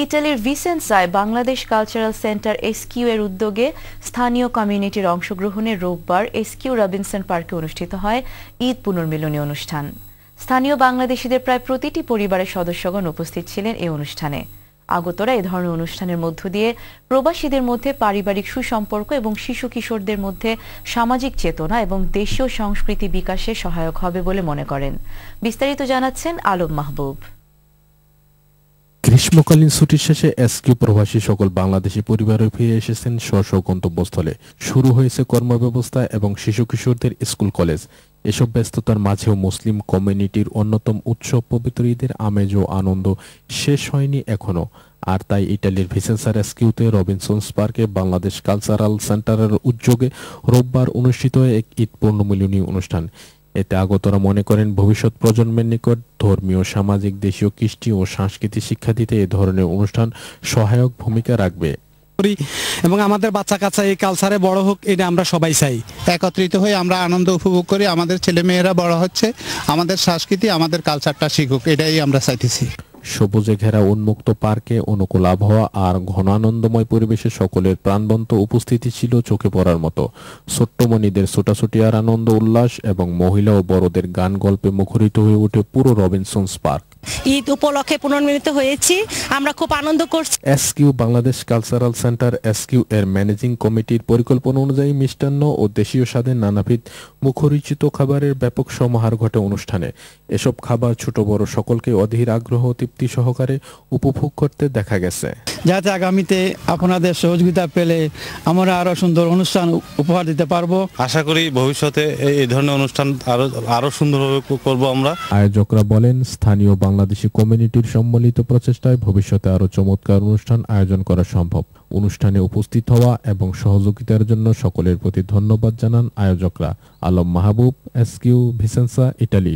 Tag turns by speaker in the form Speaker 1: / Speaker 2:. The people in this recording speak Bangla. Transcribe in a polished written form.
Speaker 1: ইতালির ভিসেন্সায় বাংলাদেশ কালচারাল সেন্টার এসকিউ এর উদ্যোগে স্থানীয় কমিউনিটির অংশগ্রহণে রোববার এসকিউ রবিনসন পার্কে অনুষ্ঠিত হয় ঈদ পুনর্মিলনী অনুষ্ঠান। স্থানীয় বাংলাদেশিদের প্রায় প্রতিটি পরিবারের সদস্যগণ উপস্থিত ছিলেন এই অনুষ্ঠানে। আগতরা এ ধরনের অনুষ্ঠানের মধ্য দিয়ে প্রবাসীদের মধ্যে পারিবারিক সুসম্পর্ক এবং শিশু কিশোরদের মধ্যে সামাজিক চেতনা এবং দেশীয় সংস্কৃতি বিকাশে সহায়ক হবে বলে মনে করেন। বিস্তারিত জানাচ্ছেন আলম মাহবুব।
Speaker 2: গ্রীষ্মকালীন ছুটির শেষে এসকিউ প্রবাসী সকল বাংলাদেশি পরিবারে ফিরে এসেছেন স্ব গন্তব্যস্থলে। শুরু হয়েছে কর্মব্যবস্থা এবং শিশু কিশোরদের স্কুল কলেজ। এসব ব্যস্ততার মাঝেও মুসলিম কমিউনিটির অন্যতম উৎসব পবিত্র ঈদের আমেজ ও আনন্দ শেষ হয়নি এখনো। আর তাই ইটালির ভিসেন্সা এসকিউতে রবিনসন্স পার্কে বাংলাদেশ কালচারাল সেন্টারের উদ্যোগে রোববার অনুষ্ঠিত হয় এক ঈদ পুনর্মিলনী অনুষ্ঠান। এতে আগতরা মনে করেন ভবিষ্যৎ প্রজন্মের নিকট ধর্মীয়, সামাজিক, দেশীয় কৃষ্টি ও সংস্কৃতি শিক্ষা দিতে এ ধরনের অনুষ্ঠান সহায়ক ভূমিকা রাখবে
Speaker 3: এবং আমাদের বাচ্চা কাচ্চা এই কালচারে বড় হোক, এটা আমরা সবাই চাই।
Speaker 4: একত্রিত হয়ে আমরা আনন্দ উপভোগ করি, আমাদের ছেলে মেয়েরা বড় হচ্ছে, আমাদের সংস্কৃতি, আমাদের কালচারটা শিখুক, এটাই আমরা চাইতেছি।
Speaker 2: সবুজে ঘেরা উন্মুক্ত পার্কে অনুকূল আবহাওয়া আর ঘন আনন্দময় পরিবেশে সকলের প্রাণবন্ত উপস্থিতি ছিল চোখে পড়ার মতো। ছোট্টমণিদের ছোটাছুটি আর আনন্দ উল্লাস এবং মহিলা ও বড়দের গান গল্পে মুখরিত হয়ে ওঠে পুরো রবিনসন্স পার্ক।
Speaker 5: ঈদ উপলক্ষে পুনর্মিলিত হয়েছি, আমরা খুব আনন্দ করছি।
Speaker 2: SQ Bangladesh cultural centre SQ এর ম্যানেজিং কমিটির পরিকল্পনা অনুযায়ী মিষ্টান্ন ও দেশীয় স্বাদের নানাবিধ মুখরোচিত খাবারের ব্যাপক সমাহার ঘটে অনুষ্ঠানে। এসব খাবার ছোট বড় সকলকে অধীর আগ্রহ তৃপ্তি সহকারে উপভোগ করতে দেখা গেছে।
Speaker 3: যাতে আগামীতে আপনাদের সহযোগিতা পেলে আমরা আরো সুন্দর অনুষ্ঠান উপহার দিতে পারবো।
Speaker 6: আশা করি ভবিষ্যতে এই ধরনের অনুষ্ঠান আরো সুন্দরভাবে করব আমরা।
Speaker 2: আয়োজকরা বলেন, স্থানীয় বাংলাদেশি কমিউনিটির সম্মিলিত প্রচেষ্টায় ভবিষ্যতে আরো চমৎকার অনুষ্ঠান আয়োজন করা সম্ভব। অনুষ্ঠানে উপস্থিত হওয়া এবং সহযোগিতার জন্য সকলের প্রতি ধন্যবাদ জানান আয়োজকরা। আলম মাহবুব, এসকিউ, ভিসেন্সা, ইটালি।